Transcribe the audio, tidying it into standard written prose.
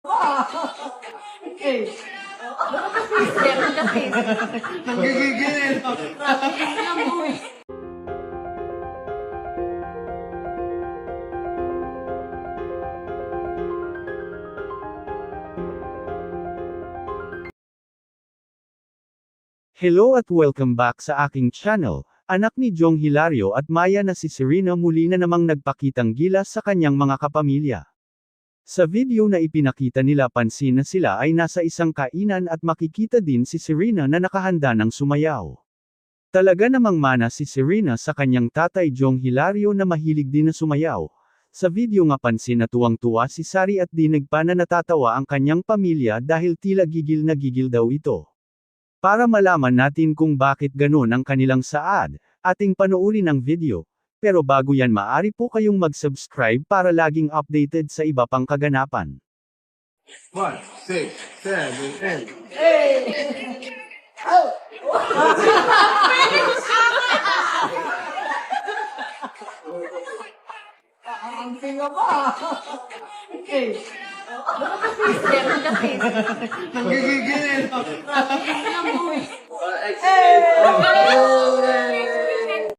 Okay. Nagigigil. Hello at welcome back sa aking channel. Anak ni Jong Hilario at Maya na si Serena muli na namang nagpakitang gilas sa kanyang mga kapamilya. Sa video na ipinakita nila, pansin na sila ay nasa isang kainan at makikita din si Serena na nakahanda ng sumayaw. Talaga namang mana si Serena sa kanyang tatay Jong Hilario na mahilig din na sumayaw. Sa video nga pansin na tuwang-tuwa si Sari at dinig pa na natatawa ang kanyang pamilya dahil tila gigil na gigil daw ito. Para malaman natin kung bakit ganun ang kanilang saad, ating panoorin ang video. Pero bago yan, maaari po kayong mag-subscribe para laging updated sa iba pang kaganapan. 5, 6, 7, 8. Ang singa pa. Okay. Nagigigil. Hey!